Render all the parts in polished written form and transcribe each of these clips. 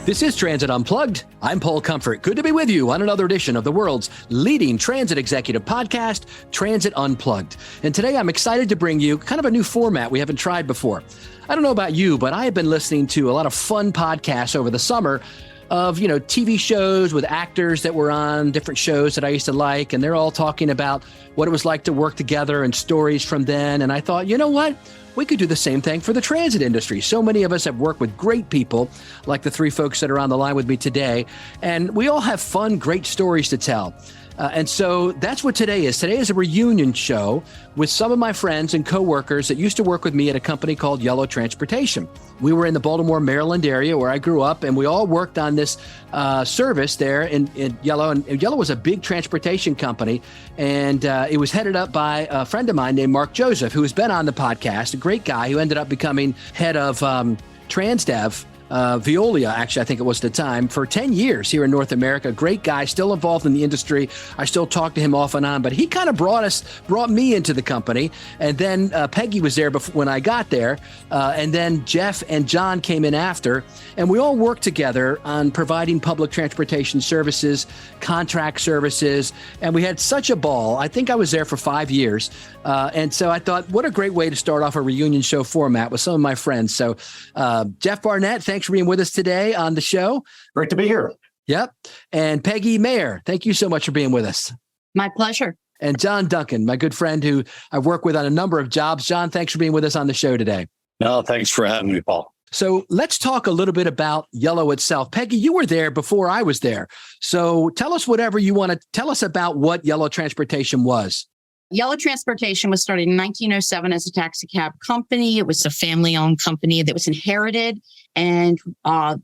This is Transit Unplugged. I'm Paul Comfort. Good to be with you on another edition of the world's leading transit executive podcast, Transit Unplugged. And today I'm excited to bring you kind of a new format we haven't tried before. I don't know about you, but I have been listening to a lot of fun podcasts over the summer of, TV shows with actors that were on different shows that I used to like, and they're all talking about what it was like to work together and stories from then. And I thought, you know what? We could do the same thing for the transit industry. So many of us have worked with great people, like the three folks that are on the line with me today, and we all have fun, great stories to tell. And so that's what today is. Today is a reunion show with some of my friends and coworkers that used to work with me at a company called Yellow Transportation. We were in the Baltimore, Maryland area where I grew up, and we all worked on this service there in Yellow. And Yellow was a big transportation company, and it was headed up by a friend of mine named Mark Joseph, who has been on the podcast, a great guy who ended up becoming head of Transdev. Veolia, actually, I think it was at the time, for 10 years here in North America. Great guy, still involved in the industry. I still talk to him off and on, but he kind of brought me into the company. And then Peggy was there when I got there. And then Jeff and John came in after. And we all worked together on providing public transportation services, contract services. And we had such a ball. I think I was there for 5 years. And so I thought, what a great way to start off a reunion show format with some of my friends. So Jeff Barnett, thanks for being with us today on the show. Great to be here. Yep. And Peggy Maher, thank you so much for being with us. My pleasure. And John Duncan, my good friend who I've worked with on a number of jobs. John, thanks for being with us on the show today. No, thanks for having me, Paul. So let's talk a little bit about Yellow itself. Peggy, you were there before I was there. So tell us whatever you want to tell us about what Yellow Transportation was. Yellow Transportation was started in 1907 as a taxi cab company. It was a family-owned company that was inherited, and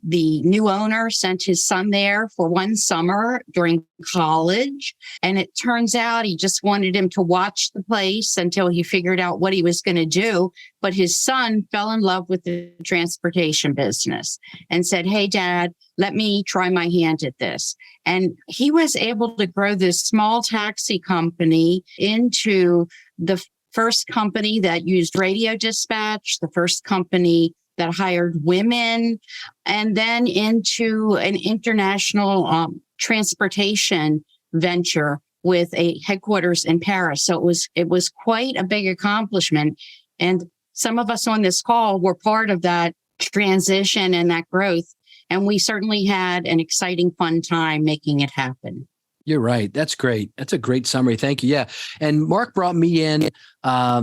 the new owner sent his son there for one summer during college. And it turns out he just wanted him to watch the place until he figured out what he was going to do. But his son fell in love with the transportation business and said, "Hey, Dad, let me try my hand at this." And he was able to grow this small taxi company into the first company that used radio dispatch, the first company that hired women, and then into an international transportation venture with a headquarters in Paris. So it was quite a big accomplishment. And some of us on this call were part of that transition and that growth. And we certainly had an exciting, fun time making it happen. You're right. That's great. That's a great summary. Thank you. Yeah. And Mark brought me in.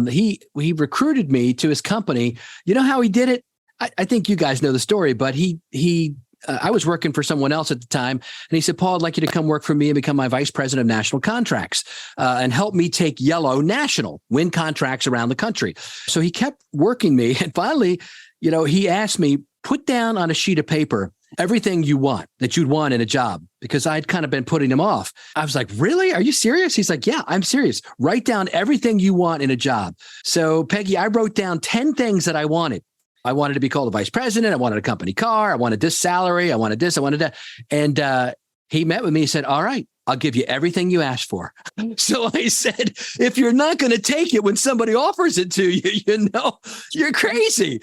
He recruited me to his company. You know how he did it? I think you guys know the story, but I was working for someone else at the time, and he said, "Paul, I'd like you to come work for me and become my vice president of national contracts and help me take Yellow national, win contracts around the country." So he kept working me. And finally, he asked me, put down on a sheet of paper everything you want that you'd want in a job, because I'd kind of been putting him off. I was like, "Really? Are you serious?" He's like, "Yeah, I'm serious. Write down everything you want in a job." So Peggy, I wrote down 10 things that I wanted. I wanted to be called a vice president. I wanted a company car. I wanted this salary. I wanted this. I wanted that. And he met with me. He said, "All right, I'll give you everything you asked for." So I said, "If you're not going to take it when somebody offers it to you, you're crazy."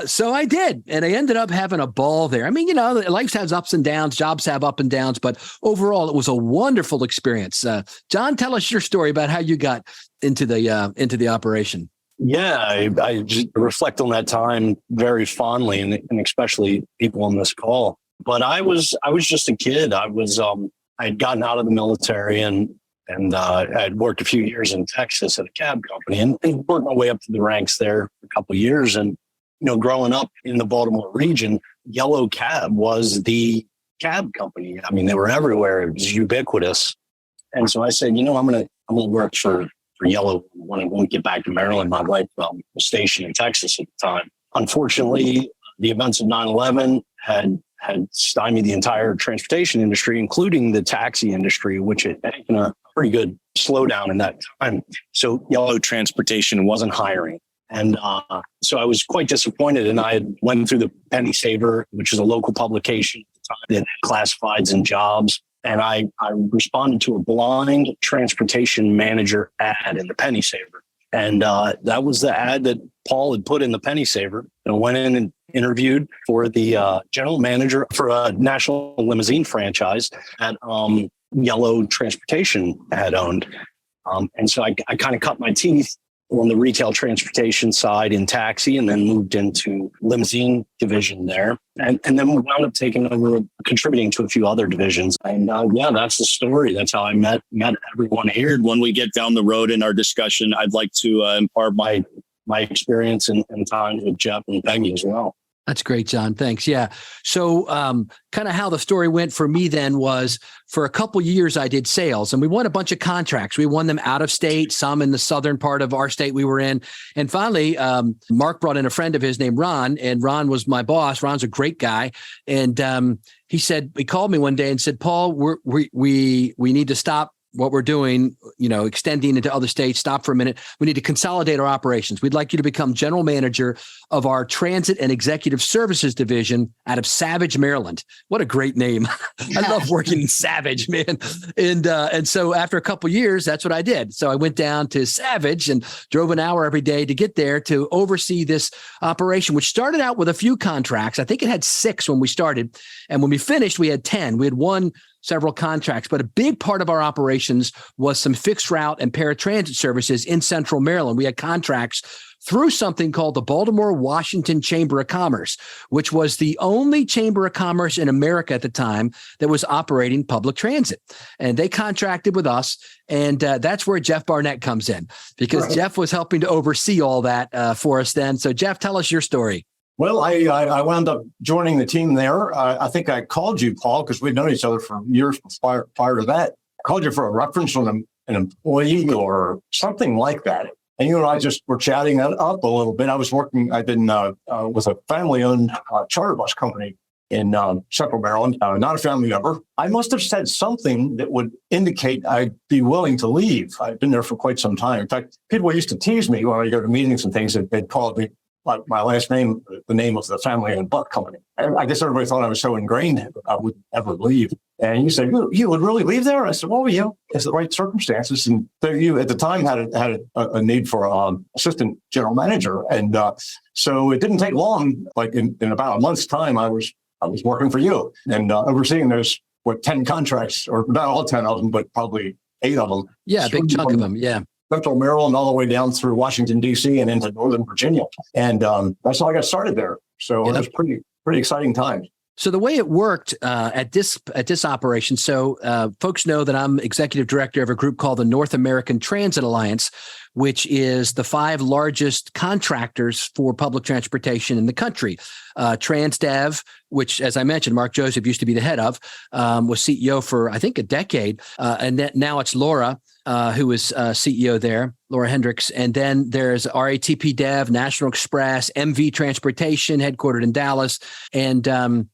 So I did. And I ended up having a ball there. I mean, life has ups and downs. Jobs have up and downs. But overall, it was a wonderful experience. John, tell us your story about how you got into the operation. Yeah, I just reflect on that time very fondly, and especially people on this call. But I was just a kid. I had gotten out of the military and I had worked a few years in Texas at a cab company and worked my way up to the ranks there for a couple of years. And growing up in the Baltimore region, Yellow Cab was the cab company. I mean, they were everywhere. It was ubiquitous. And so I said, I'm gonna work for Yellow when I won't get back to Maryland. My wife was stationed in Texas at the time. Unfortunately, the events of 9/11 had stymied the entire transportation industry, including the taxi industry, which had taken a pretty good slowdown in that time. So Yellow Transportation wasn't hiring. And so I was quite disappointed. And I had went through the Penny Saver, which is a local publication at the time that had classifieds and jobs. And I responded to a blind transportation manager ad in the Penny Saver. And that was the ad that Paul had put in the Penny Saver. And I went in and interviewed for the general manager for a national limousine franchise that Yellow Transportation had owned. And so I kind of cut my teeth on the retail transportation side in taxi, and then moved into limousine division there. And then we wound up taking over, contributing to a few other divisions. And that's the story. That's how I met everyone here. When we get down the road in our discussion, I'd like to impart my experience and time with Jeff and Peggy as well. That's great, John. Thanks. Yeah. So kind of how the story went for me then was for a couple years, I did sales and we won a bunch of contracts. We won them out of state, some in the southern part of our state we were in. And finally, Mark brought in a friend of his named Ron, and Ron was my boss. Ron's a great guy. And he called me one day and said, Paul, we need to stop what we're doing, extending into other states. Stop for a minute. We need to consolidate our operations. We'd like you to become general manager of our transit and executive services division out of Savage, Maryland. What a great name. I love working in Savage, man. And so after a couple of years, that's what I did. So I went down to Savage and drove an hour every day to get there to oversee this operation, which started out with a few contracts. I think it had 6 when we started. And when we finished, we had 10. We had won several contracts, but a big part of our operations was some fixed route and paratransit services in Central Maryland. We had contracts through something called the Baltimore-Washington Chamber of Commerce, which was the only chamber of commerce in America at the time that was operating public transit. And they contracted with us. And that's where Jeff Barnett comes in, because Jeff was helping to oversee all that for us then. So Jeff, tell us your story. Well, I wound up joining the team there. I think I called you, Paul, because we'd known each other for years prior to that. I called you for a reference on an employee or something like that. And you and I just were chatting up a little bit. I've been with a family-owned charter bus company in Central Maryland, not a family member. I must have said something that would indicate I'd be willing to leave. I've been there for quite some time. In fact, people used to tease me when I go to meetings and things. They'd called me my last name, the name of the family-owned bus company. And I guess everybody thought I was so ingrained I wouldn't ever leave. And you said, you would really leave there? I said, well, yeah, it's the right circumstances. And you at the time had a need for assistant general manager. And so it didn't take long. Like in about a month's time, I was working for you and overseeing those 10 contracts, or not all 10 of them, but probably 8 of them. Yeah, a big chunk of them. Yeah. Central Maryland all the way down through Washington, D.C. and into Northern Virginia. And that's how I got started there. So it was pretty exciting times. So the way it worked at this operation, so folks know that I'm executive director of a group called the North American Transit Alliance, which is the 5 largest contractors for public transportation in the country. Transdev, which, as I mentioned, Mark Joseph used to be the head of, was CEO for, I think, a decade. And now it's Laura, who is CEO there, Laura Hendricks. And then there's RATP Dev, National Express, MV Transportation, headquartered in Dallas, and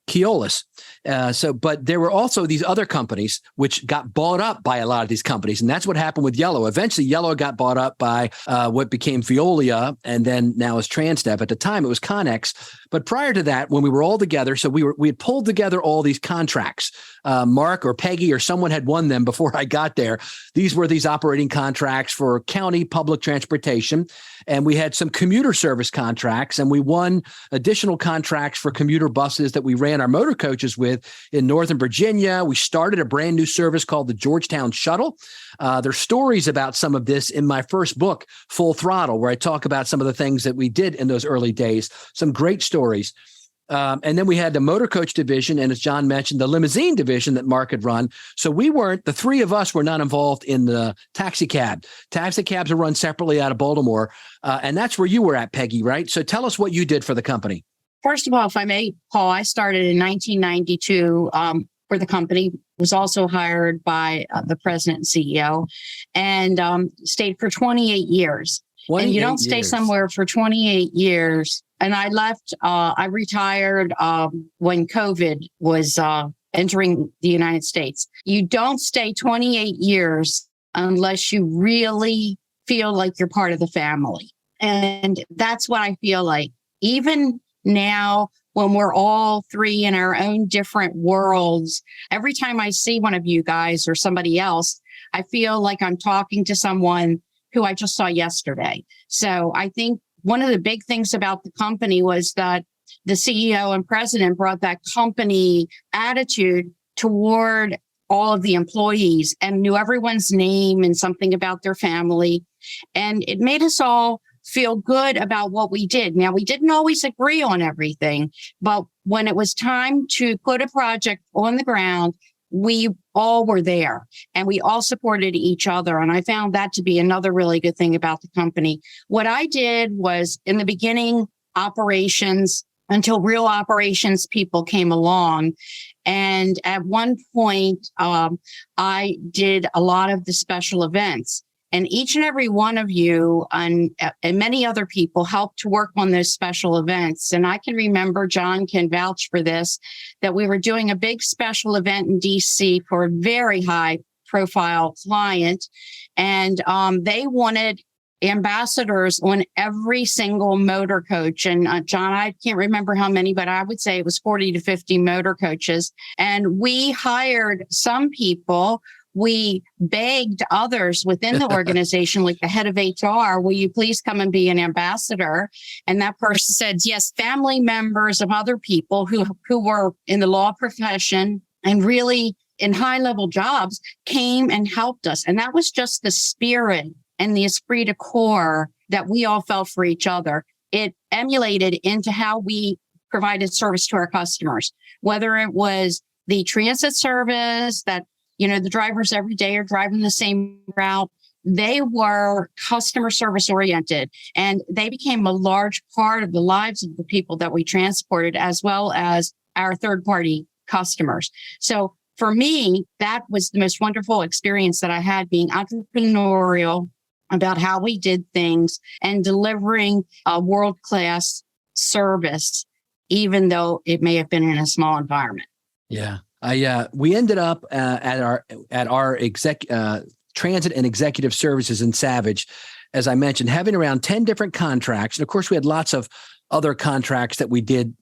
Keolis. But there were also these other companies which got bought up by a lot of these companies. And that's what happened with Yellow. Eventually, Yellow got bought up by what became Veolia, and then now is Transdev. At the time, it was Connex. But prior to that, when we were all together, so we had pulled together all these contracts. Mark or Peggy or someone had won them before I got there. These were these operating contracts for county public transportation. And we had some commuter service contracts, and we won additional contracts for commuter buses that we ran our motor coaches with in Northern Virginia. We started a brand new service called the Georgetown Shuttle. There's stories about some of this in my first book, Full Throttle, where I talk about some of the things that we did in those early days, some great stories. And then we had the motor coach division, and as John mentioned, the limousine division that Mark had run. So the 3 of us were not involved in the taxi cab. Taxi cabs are run separately out of Baltimore. And that's where you were at, Peggy, right? So tell us what you did for the company. First of all, if I may, Paul, I started in 1992 for the company, was also hired by the president and CEO, and stayed for 28 years. And you don't stay somewhere for 28 years. And I left, I retired when COVID was entering the United States. You don't stay 28 years unless you really feel like you're part of the family. And that's what I feel like. Even now, when we're all 3 in our own different worlds, every time I see one of you guys or somebody else, I feel like I'm talking to someone who I just saw yesterday. So I think one of the big things about the company was that the CEO and president brought that company attitude toward all of the employees and knew everyone's name and something about their family. And it made us all feel good about what we did. Now, we didn't always agree on everything, but when it was time to put a project on the ground, we all were there and we all supported each other. And I found that to be another really good thing about the company. What I did was in the beginning, operations until real operations people came along. And at one point, I did a lot of the special events. And each and every one of you and many other people helped to work on those special events. And I can remember, John can vouch for this, that we were doing a big special event in DC for a very high profile client. And they wanted ambassadors on every single motor coach. And John, I can't remember how many, but I would say it was 40 to 50 motor coaches. And we hired some people. We begged others within the organization, like the head of HR, will you please come and be an ambassador? And that person said, yes, family members of other people who were in the law profession and really in high level jobs came and helped us. And that was just the spirit and the esprit de corps that we all felt for each other. It emulated into how we provided service to our customers, whether it was the transit service that the drivers every day are driving the same route. They were customer service oriented, and they became a large part of the lives of the people that we transported, as well as our third party customers. So for me, that was the most wonderful experience that I had, being entrepreneurial about how we did things and delivering a world-class service, even though it may have been in a small environment. Yeah. We ended up at our transit and executive services in Savage, as I mentioned, having around 10 different contracts. And of course, we had lots of other contracts that we did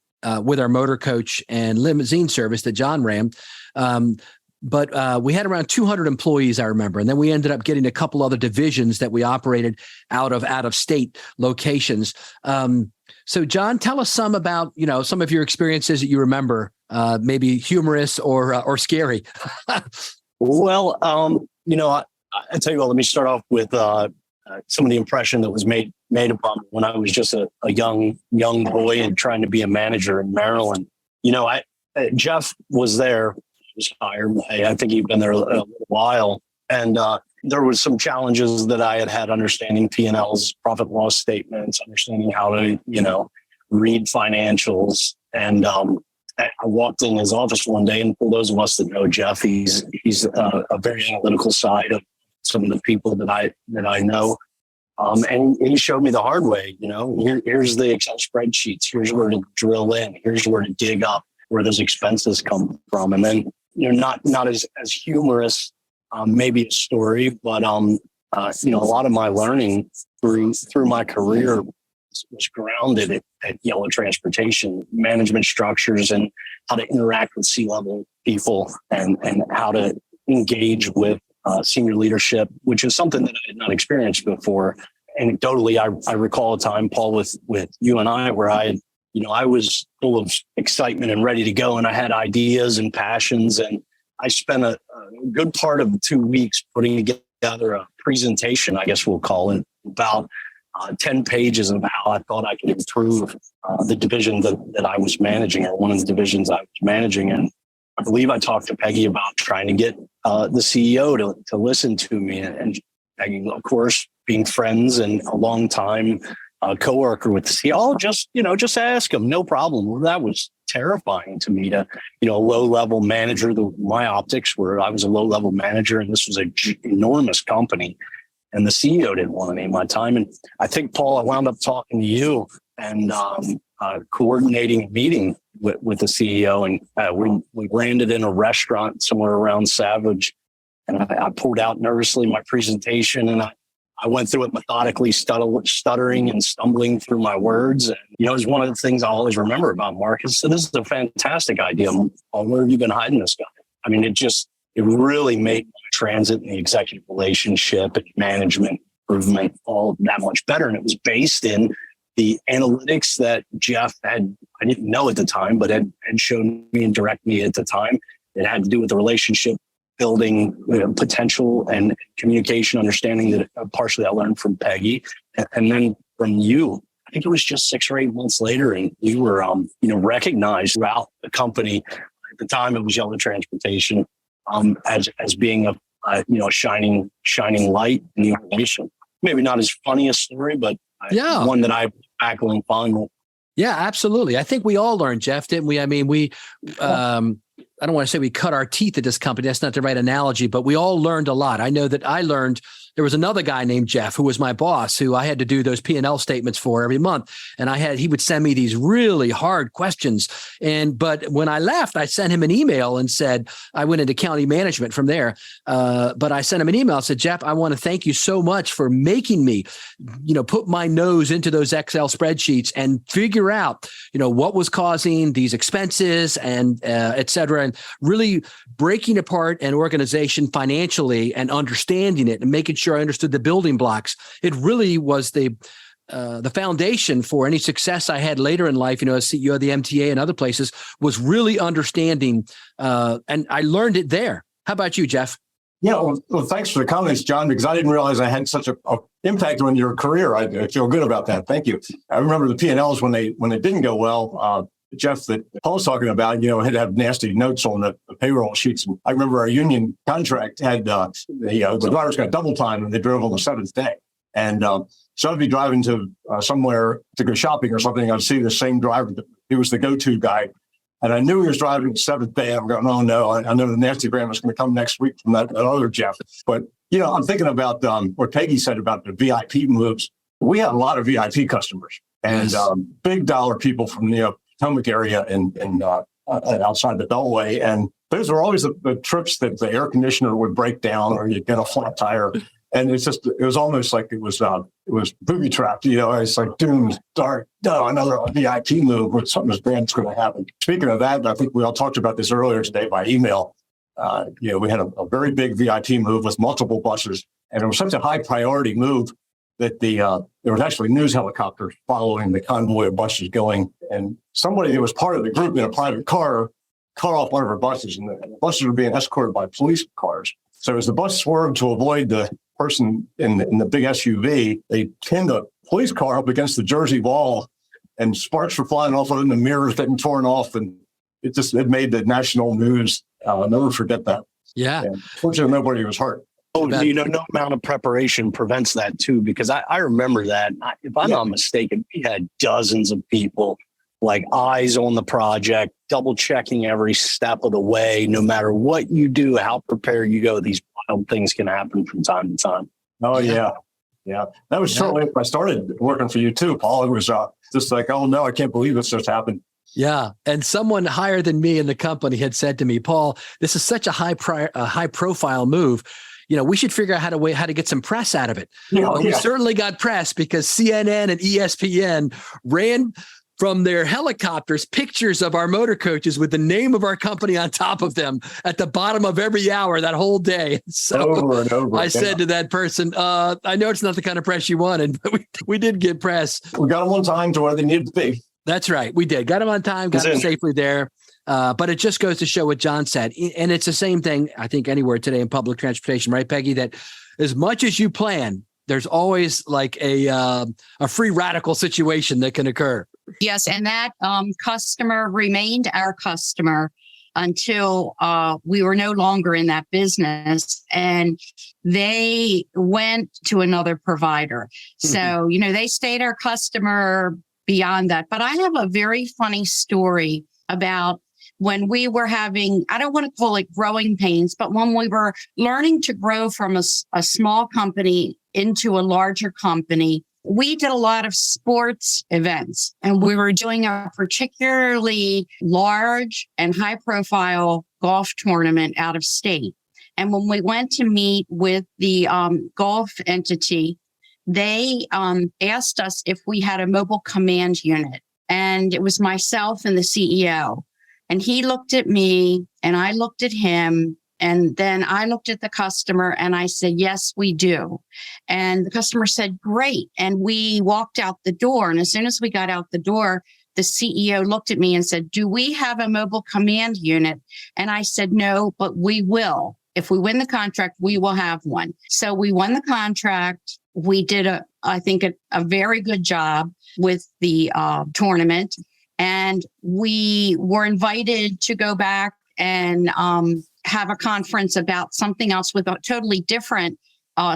with our motor coach and limousine service that John ran. But we had around 200 employees, I remember. And then we ended up getting a couple other divisions that we operated out of state locations. So John, tell us some about, some of your experiences that you remember, maybe humorous or scary. Well, I tell you what, let me start off with some of the impression that was made upon me when I was just a young boy and trying to be a manager in Maryland. Jeff was there. He was hired. I think he'd been there a little while. And there was some challenges that I had understanding P&Ls, profit loss statements, understanding how to, read financials. And I walked in his office one day, and for those of us that know Jeff, he's a very analytical side of some of the people that I know. And he showed me the hard way, here's the Excel spreadsheets, here's where to drill in, here's where to dig up where those expenses come from. And then, not as humorous, maybe a story, but a lot of my learning through my career was grounded at Yellow Transportation, management structures, and how to interact with C-level people and how to engage with senior leadership, which is something that I had not experienced before. Anecdotally, I recall a time, Paul, with you and I, where I was full of excitement and ready to go, and I had ideas and passions, and I spent a good part of 2 weeks putting together a presentation, I guess we'll call it, about 10 pages of how I thought I could improve the division that I was managing, or one of the divisions I was managing. And I believe I talked to Peggy about trying to get the CEO to listen to me. And Peggy, of course, being friends and a long time coworker with the CEO, just ask him, no problem. Well, that was terrifying to me, to, a low-level manager. My optics were I was a low-level manager, and this was an enormous company. And the CEO didn't want any of my time. And I think, Paul, I wound up talking to you and coordinating a meeting with the CEO. And we landed in a restaurant somewhere around Savage. And I pulled out nervously my presentation, and I went through it methodically, stuttering and stumbling through my words. And, it was one of the things I always remember about Marcus. So this is a fantastic idea. Where have you been hiding this guy? I mean, it really made my transit and the executive relationship and management improvement all that much better. And it was based in the analytics that Jeff had I didn't know at the time, but had shown me and directed me at the time. It had to do with the relationship building, potential and communication, understanding that partially I learned from Peggy, and then from you. I think it was just 6 or 8 months later, and you were, recognized throughout the company. At the time, it was Yellow Transportation, as being a shining light in the organization. Maybe not as funny a story, but one that I tackle and fondle. Yeah, absolutely. I think we all learned, Jeff, didn't we? I mean, I don't want to say we cut our teeth at this company. That's not the right analogy, but we all learned a lot. I know that I learned. There was another guy named Jeff who was my boss, who I had to do those P&L statements for every month. And he would send me these really hard questions. But when I left, I sent him an email and said, I went into county management from there. But I sent him an email and said, Jeff, I want to thank you so much for making me, put my nose into those Excel spreadsheets and figure out, what was causing these expenses and et cetera, and really breaking apart an organization financially and understanding it and making sure I understood the building blocks. It really was the foundation for any success I had later in life, as CEO of the MTA and other places, was really understanding, and I learned it there. How about you, Jeff? Yeah, well, thanks for the comments, John, because I didn't realize I had such a impact on your career. I feel good about that. Thank you. I remember the P&Ls when they didn't go well. Jeff, that Paul's talking about, had to have nasty notes on the payroll sheets. And I remember our union contract had the drivers got double time and they drove on the 7th day. And so I'd be driving to somewhere to go shopping or something. I'd see the same driver. He was the go-to guy. And I knew he was driving the 7th day. I'm going, oh, no, I know the nasty brand is going to come next week from that other Jeff. But, I'm thinking about what Peggy said about the VIP moves. We had a lot of VIP customers and big dollar people from the Potomac area and outside the Beltway. And those were always the trips that the air conditioner would break down or you'd get a flat tire. And it was almost like it was booby trapped. It's like doom, dark, another VIP move where something bad's going to happen. Speaking of that, I think we all talked about this earlier today by email. We had a very big VIP move with multiple buses, and it was such a high priority move that there was actually news helicopters following the convoy of buses going, and somebody that was part of the group in a private car cut off one of our buses, and the buses were being escorted by police cars. So as the bus swerved to avoid the person in the big SUV, they pinned a police car up against the Jersey wall, and sparks were flying off of it, and the mirrors getting torn off, and it made the national news. I'll never forget that. Yeah. And fortunately, nobody was hurt. Oh, no amount of preparation prevents that too, because I remember that. If I'm not mistaken, we had dozens of people, like eyes on the project, double checking every step of the way. No matter what you do, how prepared you go, these wild things can happen from time to time. Oh, yeah. That was shortly after I started working for you too, Paul. It was just like, oh no, I can't believe this just happened. Yeah. And someone higher than me in the company had said to me, Paul, this is such a high profile move. We should figure out how to get some press out of it. We certainly got press because CNN and ESPN ran from their helicopters pictures of our motor coaches with the name of our company on top of them at the bottom of every hour that whole day. So over and over. I said to that person, I know it's not the kind of press you wanted, but we did get press. We got them on time to where they needed to be. That's right. We did. Got them on time, got them safely there. But it just goes to show what John said. And it's the same thing, I think, anywhere today in public transportation, right, Peggy? That as much as you plan, there's always like a free radical situation that can occur. Yes. And that customer remained our customer until we were no longer in that business and they went to another provider. So, they stayed our customer beyond that. But I have a very funny story about when we were having, I don't want to call it growing pains, but when we were learning to grow from a small company into a larger company, we did a lot of sports events and we were doing a particularly large and high profile golf tournament out of state. And when we went to meet with the golf entity, they asked us if we had a mobile command unit. And it was myself and the CEO. And he looked at me and I looked at him And then I looked at the customer and I said, yes, we do. And the customer said, great. And we walked out the door. And as soon as we got out the door, the CEO looked at me and said, do we have a mobile command unit? And I said, no, but we will. If we win the contract, we will have one. So we won the contract. We did, I think, a very good job with the tournament. And we were invited to go back and have a conference about something else with a totally different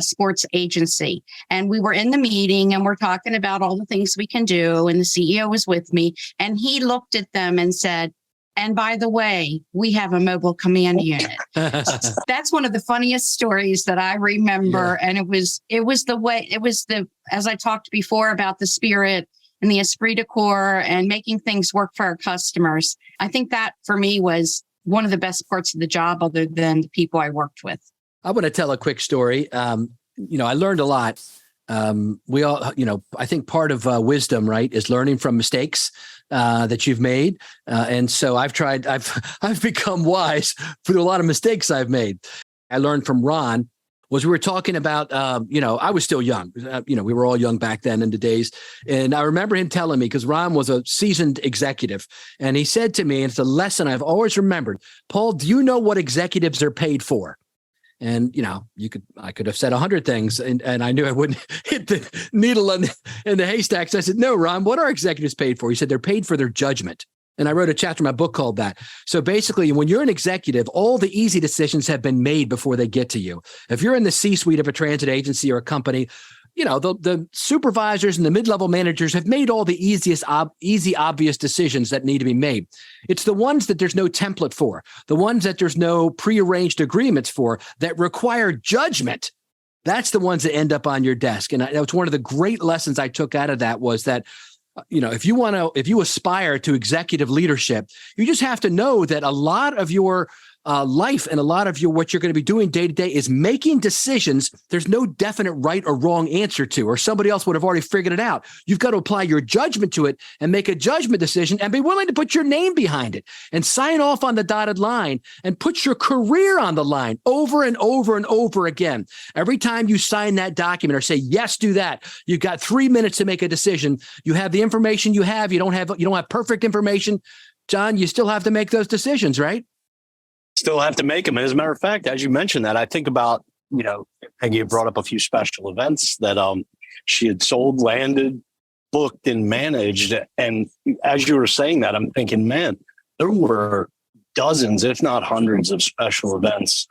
sports agency. And we were in the meeting and we're talking about all the things we can do. And the CEO was with me and he looked at them and said, and by the way, we have a mobile command unit. That's one of the funniest stories that I remember. Yeah. And it was as I talked before about the spirit and the esprit de corps and making things work for our customers. I think that for me was one of the best parts of the job other than the people I worked with. I want to tell a quick story. I learned a lot. We all, I think part of wisdom, right, is learning from mistakes that you've made. And so I've become wise through a lot of mistakes I've made. I learned from Ron was we were talking about, I was still young. We were all young back then in the days. And I remember him telling me, because Ron was a seasoned executive, and he said to me, and it's a lesson I've always remembered, Paul, do you know what executives are paid for? And, I could have said 100 things and I knew I wouldn't hit the needle in the haystack. So I said, no, Ron, what are executives paid for? He said, they're paid for their judgment. And I wrote a chapter in my book called that. So basically, when you're an executive, all the easy decisions have been made before they get to you. If you're in the C-suite of a transit agency or a company, the supervisors and the mid-level managers have made all the easy, obvious decisions that need to be made. It's the ones that there's no template for, the ones that there's no prearranged agreements for that require judgment. That's the ones that end up on your desk. And that was one of the great lessons I took out of that was that, if you aspire to executive leadership, you just have to know that a lot of your life and a lot of what you're going to be doing day to day is making decisions there's no definite right or wrong answer to, or somebody else would have already figured it out. You've got to apply your judgment to it and make a judgment decision and be willing to put your name behind it and sign off on the dotted line and put your career on the line over and over and over again. Every time you sign that document or say, yes, do that, you've got 3 minutes to make a decision. You have the information you have. You don't have perfect information. John, you still have to make those decisions, right? Still have to make them. As a matter of fact, as you mentioned that, I think about, Peggy had brought up a few special events that she had sold, landed, booked, and managed. And as you were saying that, I'm thinking, man, there were dozens, if not hundreds of special events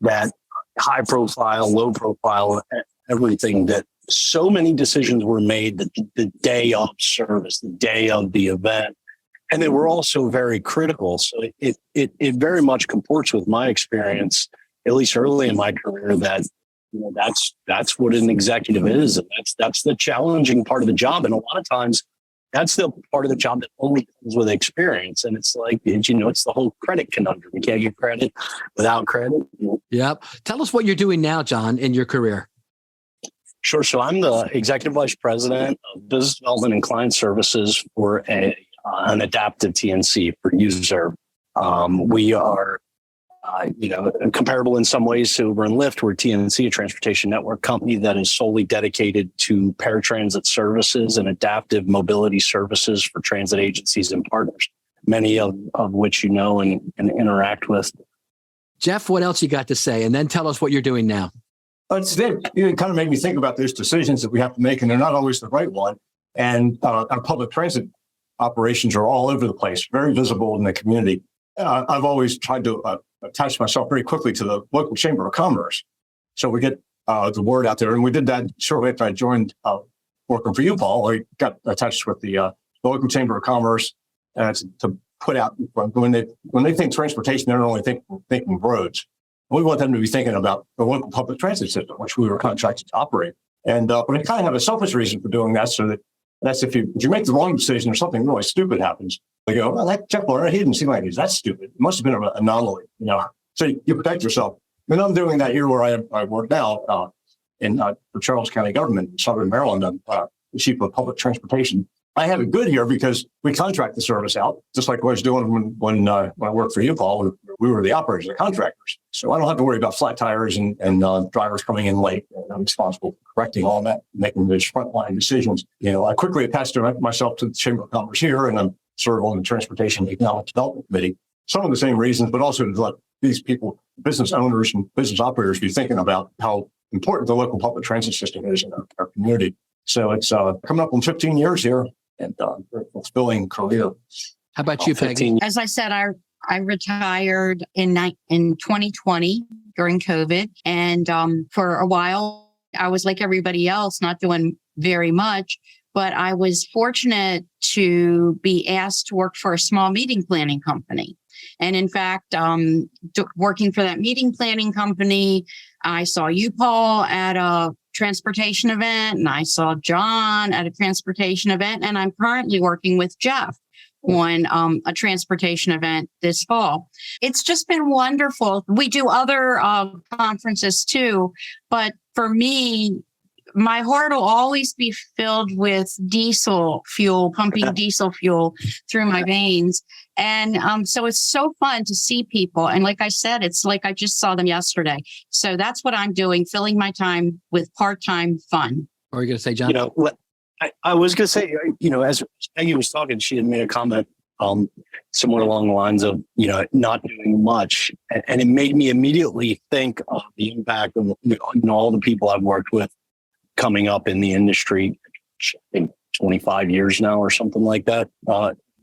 that high profile, low profile, everything, that so many decisions were made the day of service, the day of the event. And they were also very critical. So it very much comports with my experience, at least early in my career, that that's what an executive is. And that's the challenging part of the job. And a lot of times that's the part of the job that only comes with experience. And it's like, it's the whole credit conundrum. You can't get credit without credit. Yep. Tell us what you're doing now, John, in your career. Sure. So I'm the executive vice president of business development and client services for an adaptive TNC for user. We are, comparable in some ways to Uber and Lyft. We're TNC, a transportation network company that is solely dedicated to paratransit services and adaptive mobility services for transit agencies and partners, many of which and interact with. Jeff, what else you got to say? And then tell us what you're doing now. It kind of made me think about those decisions that we have to make, and they're not always the right one. And our public transit operations are all over the place, very visible in the community. I've always tried to attach myself very quickly to the local chamber of commerce. So we get the word out there. And we did that shortly after I joined working for you, Paul. I got attached with the local chamber of commerce to put out, when they think transportation, they're only thinking roads. We want them to be thinking about the local public transit system, which we were contracted to operate. And we kind of have a selfish reason for doing that, so that's if you make the wrong decision or something really stupid happens, they go, well, that Jeff Barnett, he didn't seem like he's that stupid. It must have been an anomaly, So you protect yourself. And I'm doing that here where I work now in the Charles County government in Southern Maryland. I'm the chief of public transportation. I have it good here because we contract the service out, just like I was doing when I worked for you, Paul. We were the operators, the contractors. So I don't have to worry about flat tires and drivers coming in late. And I'm responsible for correcting all that, making those frontline decisions. I quickly attached myself to the Chamber of Commerce here, and I'm serve on the Transportation Economic Development Committee. Some of the same reasons, but also to let these people, business owners and business operators, be thinking about how important the local public transit system is in our community. So it's coming up on 15 years here. And fulfilling career. How about you, Peggy? As I said, I retired in 2020 during COVID. And for a while, I was like everybody else, not doing very much. But I was fortunate to be asked to work for a small meeting planning company. And in fact, working for that meeting planning company, I saw you, Paul, at a transportation event, and I saw John at a transportation event, and I'm currently working with Jeff on a transportation event this fall. It's just been wonderful. We do other conferences too, but for me, my heart will always be filled with diesel fuel, pumping diesel fuel through my veins. And so it's so fun to see people. And like I said, it's like I just saw them yesterday. So that's what I'm doing, filling my time with part-time fun. What are you going to say, John? I was going to say, as Peggy was talking, she had made a comment somewhere along the lines of, not doing much. And it made me immediately think of the impact of all the people I've worked with coming up in the industry, I think 25 years now or something like that,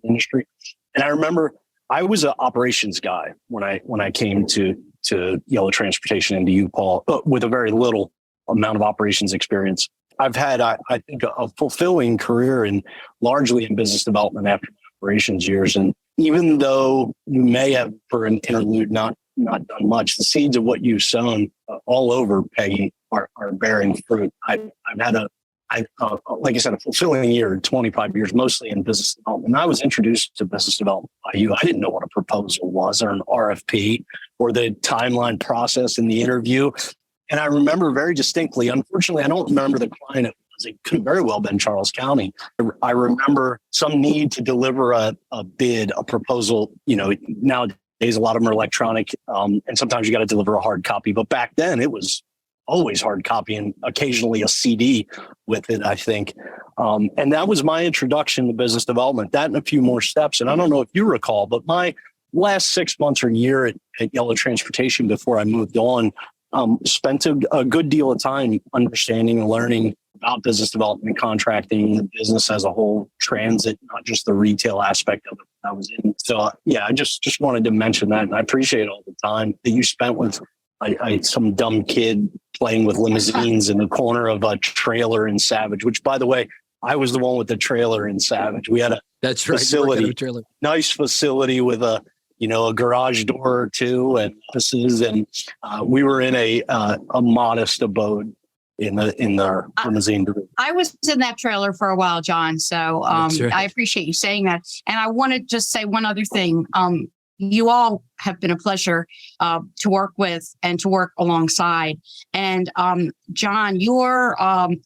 industry. And I remember I was an operations guy when I came to Yellow Transportation and to you, Paul, with a very little amount of operations experience. I've had, I think, a fulfilling career largely in business development after my operations years. And even though you may have, for an interlude, not done much, the seeds of what you've sown all over, Peggy, are bearing fruit. I've had like I said, a fulfilling year, 25 years, mostly in business development. And I was introduced to business development by you. I didn't know what a proposal was or an RFP or the timeline process in the interview. And I remember very distinctly, unfortunately, I don't remember the client it was. It could have very well been Charles County. I remember some need to deliver a bid, a proposal. Nowadays, a lot of them are electronic, and sometimes you got to deliver a hard copy. But back then, it was always hard copy and occasionally a CD with it, I think. And that was my introduction to business development, that and a few more steps. And I don't know if you recall, but my last 6 months or year at Yellow Transportation before I moved on, spent a good deal of time understanding and learning about business development and contracting, the business as a whole, transit, not just the retail aspect of it I was in. So yeah, I just wanted to mention that. And I appreciate all the time that you spent with some dumb kid playing with limousines in the corner of a trailer in Savage, which, by the way, I was the one with the trailer in Savage. We had a facility, nice facility with a garage door or two and offices, and we were in a modest abode in the limousine. I was in that trailer for a while, John. So I appreciate you saying that. And I want to just say one other thing. You all have been a pleasure to work with and to work alongside. And John, your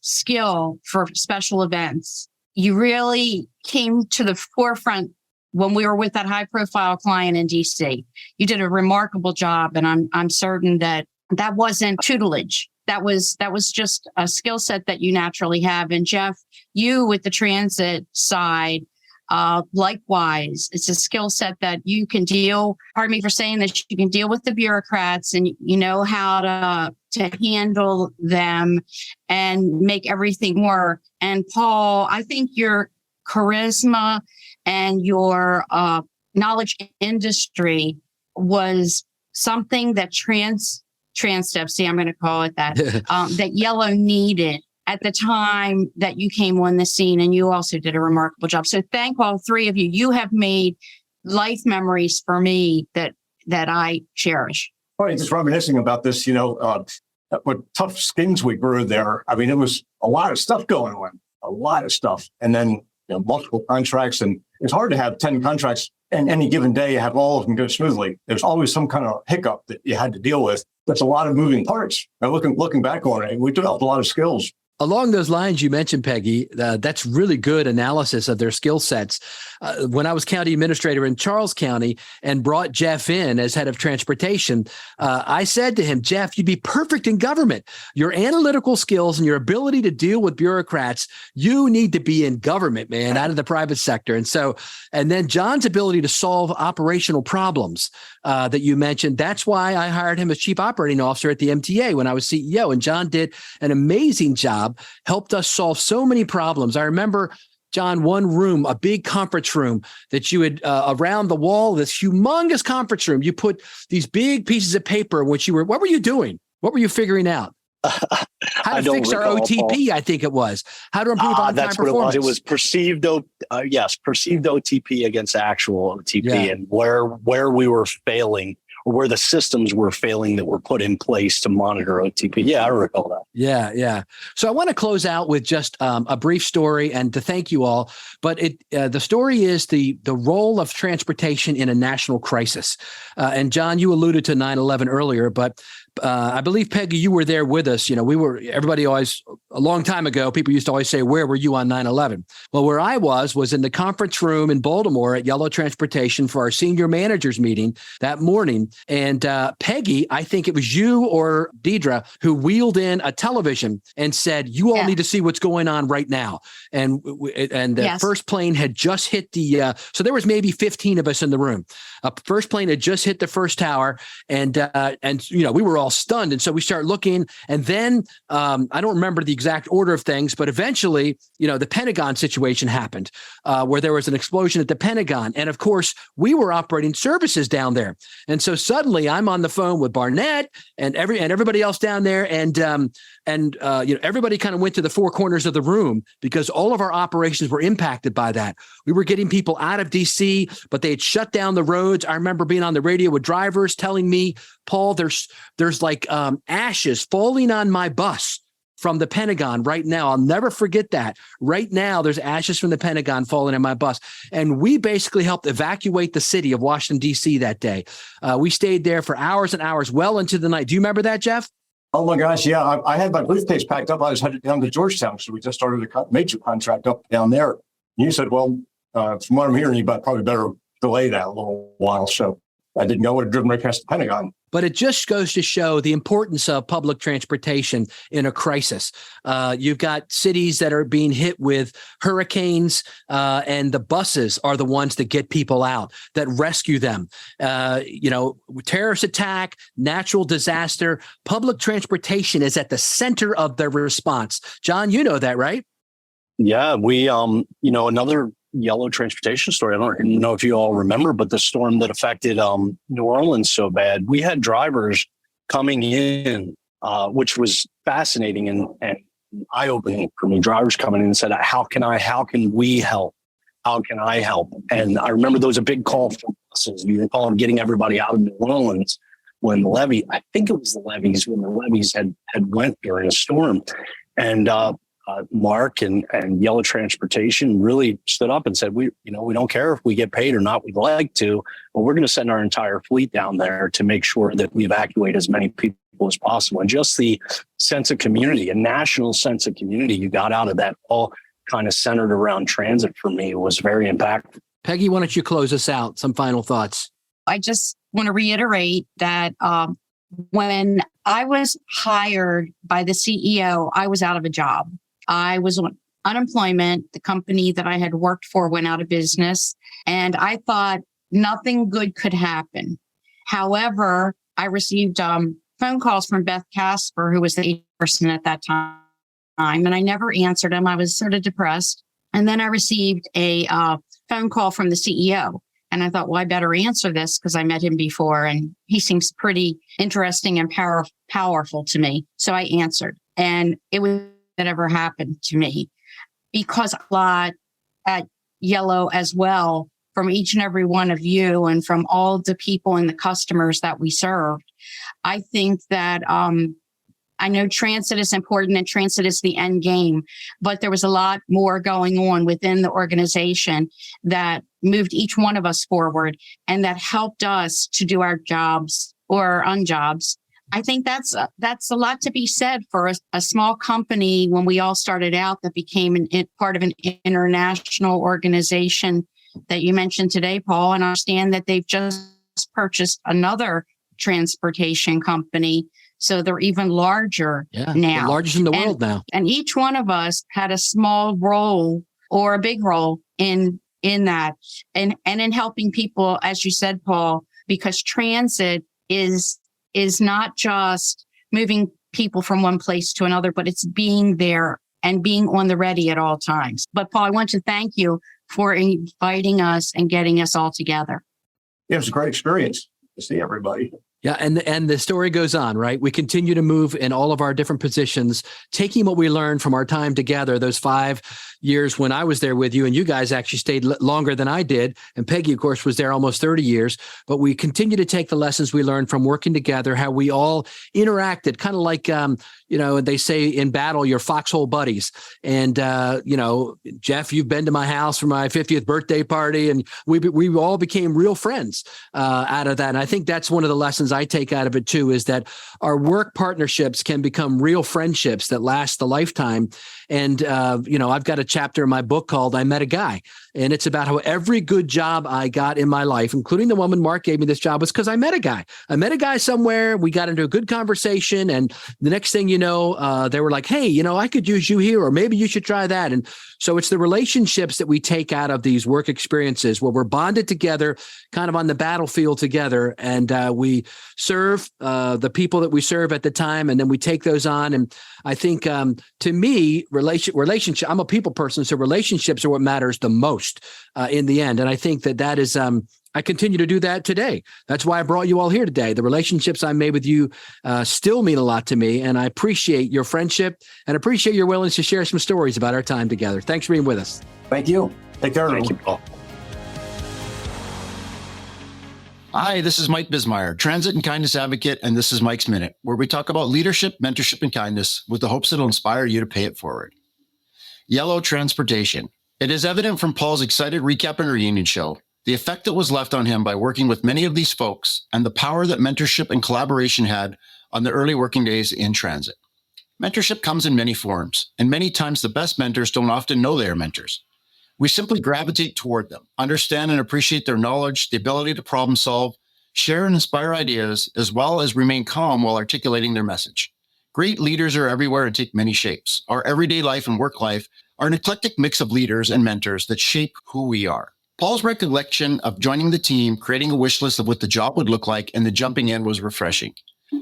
skill for special events, you really came to the forefront when we were with that high-profile client in DC. You did a remarkable job, and I'm certain that wasn't tutelage. That was just a skill set that you naturally have. And Jeff, you with the transit side, likewise, it's a skill set that you can deal, pardon me for saying that, you can deal with the bureaucrats and you know how to handle them and make everything work. And Paul, I think your charisma and your knowledge industry was something that Transdev, see, I'm going to call it that, that Yellow needed at the time that you came on the scene, and you also did a remarkable job. So thank all three of you. You have made life memories for me that I cherish. Funny, just reminiscing about this, what tough skins we grew there. I mean, it was a lot of stuff going on, a lot of stuff. And then multiple contracts, and it's hard to have 10 contracts and any given day have all of them go smoothly. There's always some kind of hiccup that you had to deal with. That's a lot of moving parts. And looking back on it, we developed a lot of skills Along those lines you mentioned, Peggy, that's really good analysis of their skill sets. When I was county administrator in Charles County and brought Jeff in as head of transportation, I said to him, Jeff, you'd be perfect in government. Your analytical skills and your ability to deal with bureaucrats, you need to be in government, man, out of the private sector. And then John's ability to solve operational problems that you mentioned, that's why I hired him as chief operating officer at the MTA when I was CEO. And John did an amazing job, helped us solve so many problems. I remember, John, one room, a big conference room that you had around the wall, this humongous conference room. You put these big pieces of paper, what were you doing? What were you figuring out? How to fix our OTP, I think it was. How to improve on-time that's performance. What it was. It was perceived OTP against actual OTP, and where we were failing, or where the systems were failing that were put in place to monitor OTP. Yeah, I recall that. Yeah. So I want to close out with just a brief story and to thank you all. But the story is the role of transportation in a national crisis. And John, you alluded to 9/11 earlier, but I believe, Peggy, you were there with us. Everybody always, a long time ago, people used to always say, where were you on 9/11? Well, where I was in the conference room in Baltimore at Yellow Transportation for our senior managers meeting that morning. And Peggy, I think it was you or Deidre who wheeled in a television and said, you all need to see what's going on right now. And the first plane had just hit so there was maybe 15 of us in the room. First plane had just hit the first tower, and we were all stunned. And so we start looking, and then I don't remember the exact order of things, but eventually, the Pentagon situation happened, where there was an explosion at the Pentagon. And of course, we were operating services down there. And so suddenly I'm on the phone with Barnett and everybody else down there. And everybody kind of went to the four corners of the room because all of our operations were impacted by that. We were getting people out of DC, but they had shut down the roads. I remember being on the radio with drivers telling me, Paul, there's like ashes falling on my bus from the Pentagon right now. I'll never forget that. Right now, there's ashes from the Pentagon falling on my bus. And we basically helped evacuate the city of Washington, D.C. that day. We stayed there for hours and hours, well into the night. Do you remember that, Jeff? Oh my gosh, yeah. I had my briefcase packed up. I was headed down to Georgetown, so we just started a major contract up down there. And you said, well, from what I'm hearing, you probably better delay that a little while. So I didn't know, would have driven right past the Pentagon. But it just goes to show the importance of public transportation in a crisis. You've got cities that are being hit with hurricanes, and the buses are the ones that get people out, that rescue them. Terrorist attack, natural disaster, public transportation is at the center of their response. John, you know that, right? Yeah, we, another Yellow transportation story. I don't know if you all remember, but the storm that affected New Orleans so bad, we had drivers coming in, which was fascinating and eye-opening for me. Drivers coming in and said, how can we help? How can I help? And I remember there was a big call for buses. You call them getting everybody out of New Orleans when the levee, I think it was the levees, when the levees had went during a storm. And Mark and Yellow Transportation really stood up and said, we don't care if we get paid or not. We'd like to, but we're going to send our entire fleet down there to make sure that we evacuate as many people as possible. And just the sense of community, a national sense of community you got out of that, all kind of centered around transit, for me was very impactful. Peggy, why don't you close us out? Some final thoughts. I just want to reiterate that when I was hired by the CEO, I was out of a job. I was on unemployment. The company that I had worked for went out of business, and I thought nothing good could happen. However, I received phone calls from Beth Casper, who was the person at that time, and I never answered them. I was sort of depressed. And then I received a phone call from the CEO, and I thought, well, I better answer this because I met him before, and he seems pretty interesting and powerful to me. So I answered, and it was that ever happened to me, because a lot at Yellow as well, from each and every one of you and from all the people and the customers that we served. I think that I know transit is important and transit is the end game, but there was a lot more going on within the organization that moved each one of us forward and that helped us to do our jobs or our unjobs I think that's a lot to be said for a small company when we all started out that became part of an international organization that you mentioned today, Paul. And I understand that they've just purchased another transportation company. So they're even larger now. The largest in the world now. And each one of us had a small role or a big role in that and in helping people, as you said, Paul, because transit is not just moving people from one place to another, but it's being there and being on the ready at all times. But Paul, I want to thank you for inviting us and getting us all together. It was a great experience to see everybody. Yeah, and the story goes on, right? We continue to move in all of our different positions, taking what we learned from our time together, those 5 years when I was there with you, and you guys actually stayed longer than I did. And Peggy, of course, was there almost 30 years. But we continue to take the lessons we learned from working together, how we all interacted, kind of like, they say in battle, you're foxhole buddies. And, Jeff, you've been to my house for my 50th birthday party, and we all became real friends out of that. And I think that's one of the lessons I take out of it too, is that our work partnerships can become real friendships that last a lifetime. And, I've got a chapter in my book called I Met a Guy. And it's about how every good job I got in my life, including the woman Mark gave me this job, was because I met a guy. I met a guy somewhere. We got into a good conversation. And the next thing you know, they were like, hey, I could use you here, or maybe you should try that. And so it's the relationships that we take out of these work experiences where we're bonded together, kind of on the battlefield together. And we serve the people that we serve at the time. And then we take those on. And I think to me, relationship, I'm a people person. So relationships are what matters the most in the end. And I think that is, I continue to do that today. That's why I brought you all here today. The relationships I made with you still mean a lot to me. And I appreciate your friendship and appreciate your willingness to share some stories about our time together. Thanks for being with us. Thank you. Take care. Thank you, Paul. Hi, this is Mike Bismeyer, Transit and Kindness Advocate, and this is Mike's Minute, where we talk about leadership, mentorship, and kindness with the hopes it'll inspire you to pay it forward. Yellow transportation. It is evident from Paul's excited recap and reunion show, the effect that was left on him by working with many of these folks, and the power that mentorship and collaboration had on the early working days in transit. Mentorship comes in many forms, and many times the best mentors don't often know they are mentors. We simply gravitate toward them, understand and appreciate their knowledge, the ability to problem solve, share and inspire ideas, as well as remain calm while articulating their message. Great leaders are everywhere and take many shapes. Our everyday life and work life are an eclectic mix of leaders and mentors that shape who we are. Paul's recollection of joining the team, creating a wish list of what the job would look like, and the jumping in was refreshing.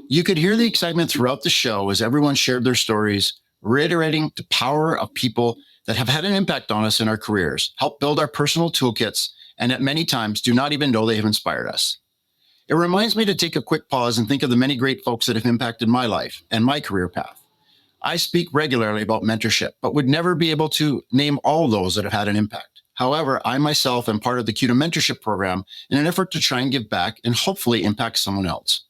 You could hear the excitement throughout the show as everyone shared their stories, reiterating the power of people that have had an impact on us in our careers, help build our personal toolkits, and at many times do not even know they have inspired us. It reminds me to take a quick pause and think of the many great folks that have impacted my life and my career path. I speak regularly about mentorship, but would never be able to name all those that have had an impact. However, I myself am part of the CUDA mentorship program in an effort to try and give back and hopefully impact someone else.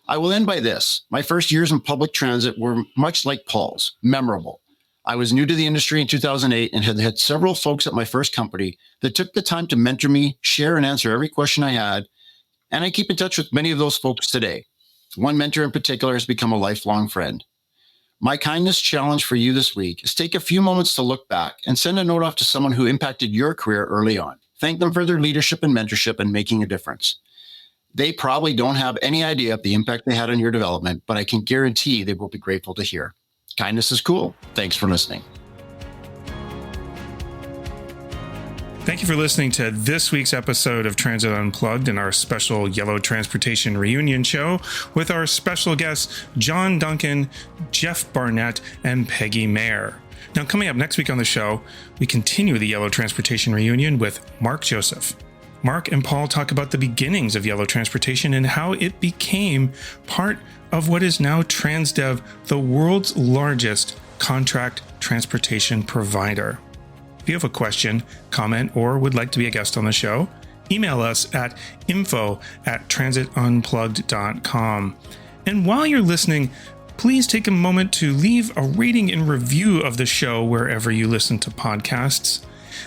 I will end by this. My first years in public transit were much like Paul's, memorable. I was new to the industry in 2008 and had several folks at my first company that took the time to mentor me, share and answer every question I had. And I keep in touch with many of those folks today. One mentor in particular has become a lifelong friend. My kindness challenge for you this week is take a few moments to look back and send a note off to someone who impacted your career early on. Thank them for their leadership and mentorship and making a difference. They probably don't have any idea of the impact they had on your development, but I can guarantee they will be grateful to hear. Kindness is cool. Thanks for listening. Thank you for listening to this week's episode of Transit Unplugged and our special Yellow Transportation Reunion show with our special guests, John Duncan, Jeff Barnett, and Peggy Maher. Now, coming up next week on the show, we continue the Yellow Transportation Reunion with Mark Joseph. Mark and Paul talk about the beginnings of Yellow Transportation and how it became part of what is now Transdev, the world's largest contract transportation provider. If you have a question, comment, or would like to be a guest on the show, email us at info@transitunplugged.com. And while you're listening, please take a moment to leave a rating and review of the show wherever you listen to podcasts.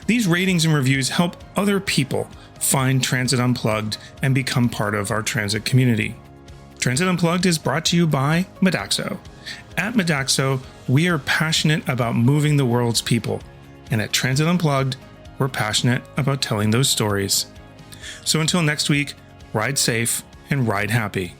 These ratings and reviews help other people find Transit Unplugged and become part of our transit community. Transit Unplugged is brought to you by Modaxo. At Modaxo, we are passionate about moving the world's people. And at Transit Unplugged, we're passionate about telling those stories. So until next week, ride safe and ride happy.